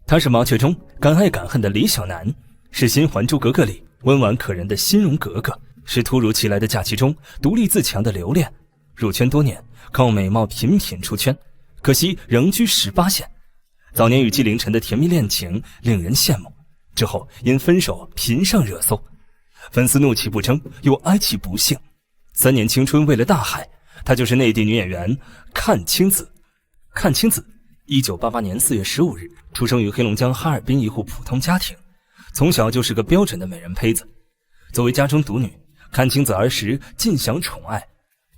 他是麻雀中敢爱敢恨的李小男，是新《还珠格格》里温婉可人的欣荣格格，是突如其来的假期中独立自强的留恋。入圈多年，靠美貌频频出圈，可惜仍居18线。早年与纪凌尘的甜蜜恋情令人羡慕，之后因分手频上热搜，粉丝怒其不争，又哀其不幸。3年青春为了大海，她就是内地女演员阚清子。阚清子1988年4月15日出生于黑龙江哈尔滨一户普通家庭，从小就是个标准的美人胚子。作为家中独女，阚清子儿时尽享宠爱。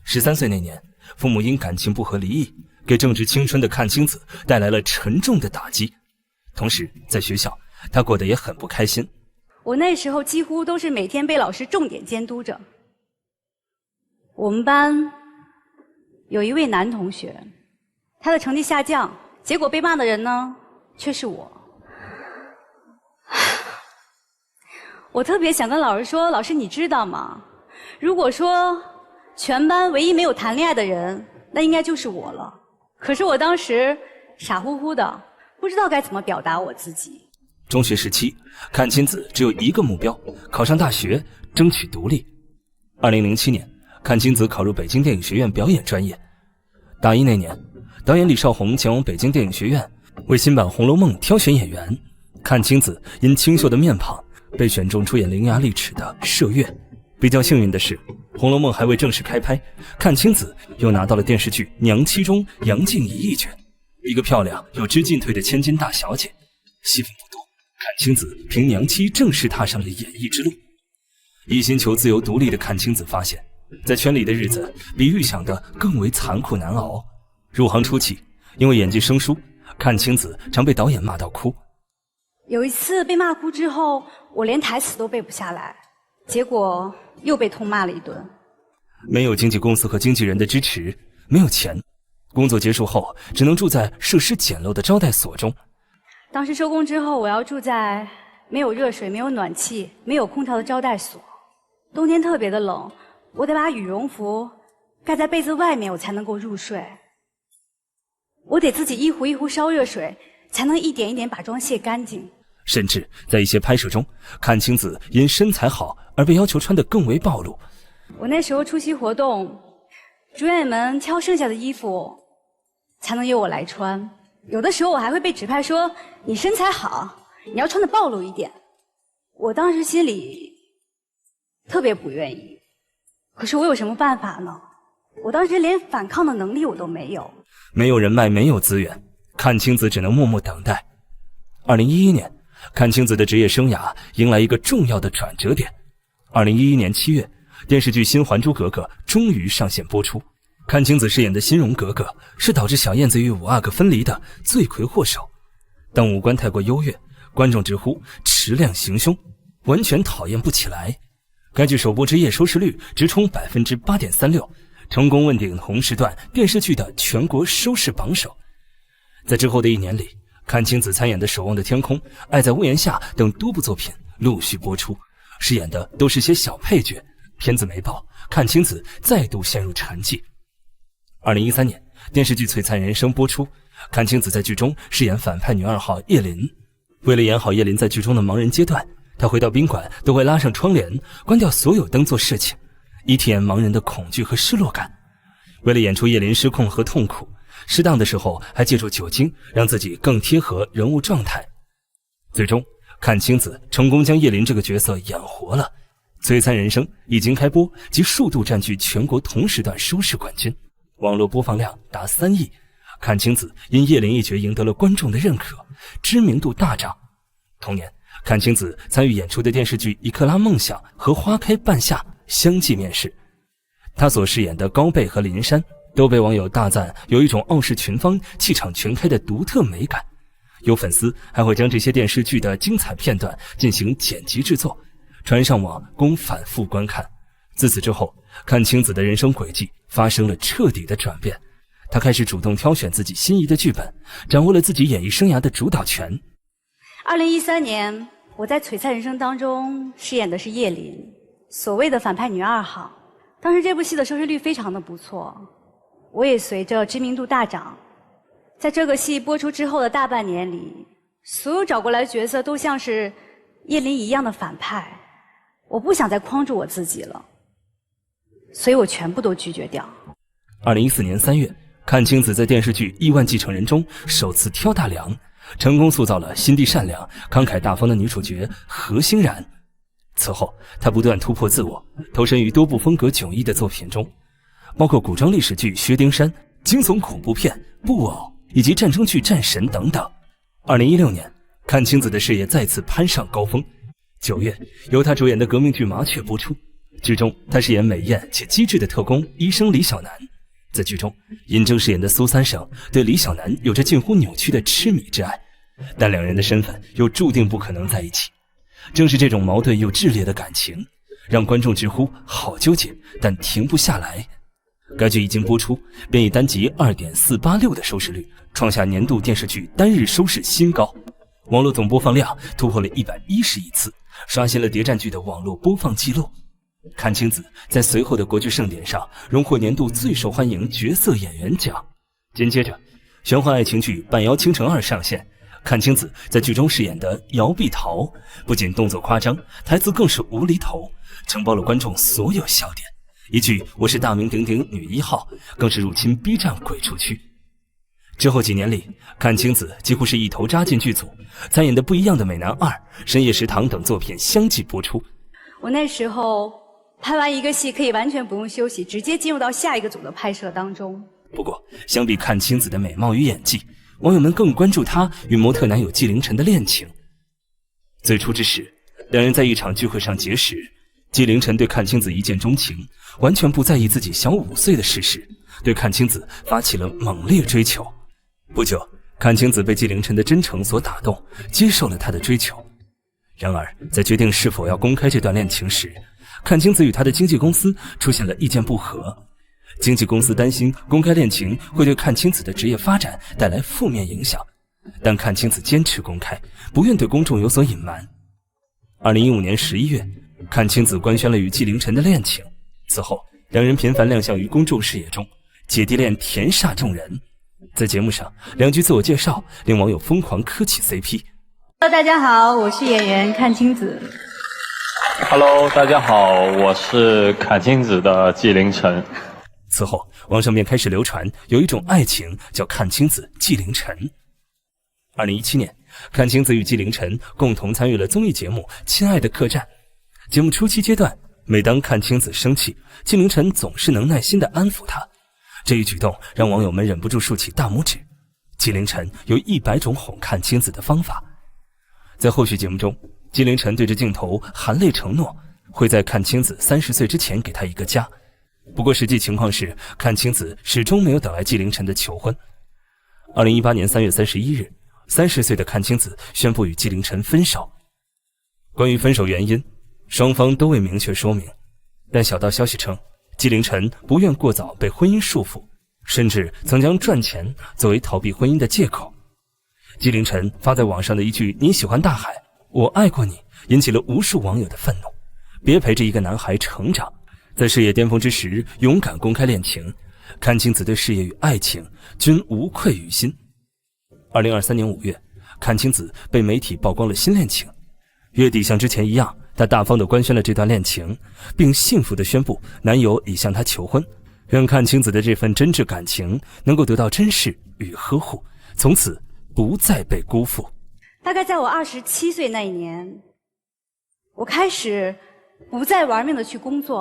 13岁那年，父母因感情不和离异，给正值青春的阚清子带来了沉重的打击。同时在学校，她过得也很不开心。我那时候几乎都是每天被老师重点监督着。我们班有一位男同学，他的成绩下降，结果被骂的人呢却是我。我特别想跟老师说，老师你知道吗？如果说全班唯一没有谈恋爱的人，那应该就是我了。可是我当时傻乎乎的，不知道该怎么表达我自己。中学时期，阚清子只有一个目标，考上大学，争取独立。2007年，阚清子考入北京电影学院表演专业。大一那年，导演李少红前往北京电影学院为新版《红楼梦》挑选演员，阚清子因清秀的面庞被选中出演伶牙俐齿的麝月。比较幸运的是，《红楼梦》还未正式开拍，阚清子又拿到了电视剧《娘妻》中杨静怡一角，一个漂亮又知进退的千金大小姐。戏份不多，阚清子凭《娘妻》正式踏上了演艺之路。一心求自由独立的阚清子发现，在圈里的日子比预想的更为残酷难熬。入行初期，因为演技生疏，阚清子常被导演骂到哭。有一次被骂哭之后，我连台词都背不下来，结果又被痛骂了一顿。没有经纪公司和经纪人的支持，没有钱，工作结束后只能住在设施简陋的招待所中。当时收工之后，我要住在没有热水、没有暖气、没有空调的招待所。冬天特别的冷，我得把羽绒服盖在被子外面，我才能够入睡。我得自己一壶一壶烧热水，才能一点一点把妆卸干净。甚至在一些拍摄中，阚清子因身材好而被要求穿得更为暴露。我那时候出席活动，主演们挑剩下的衣服才能由我来穿。有的时候我还会被指派说，你身材好，你要穿得暴露一点。我当时心里特别不愿意，可是我有什么办法呢？我当时连反抗的能力我都没有。没有人脉，没有资源，阚清子只能默默等待。2011年，阚清子的职业生涯迎来一个重要的转折点。2011年7月，电视剧《新还珠格格》终于上线播出。阚清子饰演的欣荣格格是导致小燕子与五阿哥分离的罪魁祸首，但五官太过优越，观众直呼池量行凶，完全讨厌不起来。该剧首播之夜收视率直冲 8.36%， 成功问鼎同时段电视剧的全国收视榜首。在之后的1年里，阚清子参演的《守望的天空》《爱在屋檐下》等多部作品陆续播出，饰演的都是些小配角，片子没爆，阚清子再度陷入沉寂。2013年，电视剧《璀璨人生》播出，阚清子在剧中饰演反派女2号叶琳。为了演好叶琳在剧中的盲人阶段，她回到宾馆都会拉上窗帘，关掉所有灯做事情，以体验盲人的恐惧和失落感。为了演出叶琳失控和痛苦，适当的时候还借助酒精，让自己更贴合人物状态。最终，阚清子成功将叶琳这个角色演活了。《璀璨人生》一经开播即数度占据全国同时段收视冠军，网络播放量达3亿。阚清子因叶琳一角赢得了观众的认可，知名度大涨。同年，阚清子参与演出的电视剧《一克拉梦想》和《花开半夏》相继面世。她所饰演的高贝和林珊都被网友大赞有一种傲视群芳、气场全开的独特美感。有粉丝还会将这些电视剧的精彩片段进行剪辑制作，传上网供反复观看。自此之后，阚清子的人生轨迹发生了彻底的转变。她开始主动挑选自己心仪的剧本，掌握了自己演艺生涯的主导权。2013年，我在《璀璨人生》当中饰演的是叶琳，所谓的反派女2号。当时这部戏的收视率非常的不错，我也随着知名度大涨。在这个戏播出之后的大半年里，所有找过来的角色都像是叶琳一样的反派，我不想再框住我自己了，所以我全部都拒绝掉。2014年3月，阚清子在电视剧《亿万继承人》中首次挑大梁，成功塑造了心地善良、慷慨大方的女主角何欣然。此后，她不断突破自我，投身于多部风格迥异的作品中，包括古装历史剧《薛丁山》、惊悚恐怖片《布偶》以及战争剧《战神》等等。2016年，阚清子的事业再次攀上高峰。9月，由她主演的革命剧《麻雀》播出，剧中她饰演美艳且机智的特工医生李小男。在剧中，尹正饰演的苏三省对李小男有着近乎扭曲的痴迷之爱，但两人的身份又注定不可能在一起。正是这种矛盾又炽烈的感情，让观众直呼好纠结，但停不下来。该剧一经播出，便以单集 2.486 的收视率创下年度电视剧单日收视新高，网络总播放量突破了110亿次，刷新了谍战剧的网络播放纪录。阚清子在随后的国剧盛典上荣获年度最受欢迎角色演员奖。紧接着，玄幻爱情剧《半妖倾城2》上线，阚清子在剧中饰演的姚碧桃，不仅动作夸张，台词更是无厘头，承包了观众所有笑点。一句“我是大名鼎鼎女1号”更是入侵 B 站鬼畜区。之后几年里，阚清子几乎是一头扎进剧组，参演的《不一样的美男2》、《深夜食堂》等作品相继播出。我那时候拍完一个戏可以完全不用休息，直接进入到下一个组的拍摄当中。不过，相比阚清子的美貌与演技，网友们更关注她与模特男友纪凌尘的恋情。最初之时，两人在一场聚会上结识，纪凌尘对阚清子一见钟情，完全不在意自己小5岁的事实，对阚清子发起了猛烈追求。不久，阚清子被纪凌尘的真诚所打动，接受了他的追求。然而，在决定是否要公开这段恋情时，阚清子与他的经纪公司出现了意见不合。经纪公司担心公开恋情会对阚清子的职业发展带来负面影响，但阚清子坚持公开，不愿对公众有所隐瞒。2015年11月，阚清子官宣了与纪凌尘的恋情。此后，两人频繁亮相于公众视野中，姐弟恋甜煞众人。在节目上，两句自我介绍令网友疯狂磕起 CP。Hello， 大家好，我是演员阚清子。Hello， 大家好，我是阚清子的纪凌尘。此后，网上便开始流传有一种爱情叫阚清子纪凌尘。2017年，阚清子与纪凌尘共同参与了综艺节目《亲爱的客栈》。节目初期阶段，每当阚清子生气，纪凌尘总是能耐心地安抚她。这一举动让网友们忍不住竖起大拇指。纪凌尘有100种哄阚清子的方法。在后续节目中，纪凌尘对着镜头含泪承诺，会在阚清子30岁之前给她一个家。不过实际情况是，阚清子始终没有等来纪凌尘的求婚。2018年3月31日，30岁的阚清子宣布与纪凌尘分手。关于分手原因，双方都未明确说明，但小道消息称，纪凌尘不愿过早被婚姻束缚，甚至曾将赚钱作为逃避婚姻的借口。纪凌尘发在网上的一句“你喜欢大海，我爱过你”，引起了无数网友的愤怒。别陪着一个男孩成长，在事业巅峰之时勇敢公开恋情，阚清子对事业与爱情均无愧于心。2023年5月，阚清子被媒体曝光了新恋情。月底像之前一样，她大方地官宣了这段恋情，并幸福地宣布男友已向她求婚。愿阚清子的这份真挚感情能够得到珍视与呵护，从此不再被辜负。大概在我27岁那一年，我开始不再玩命的去工作。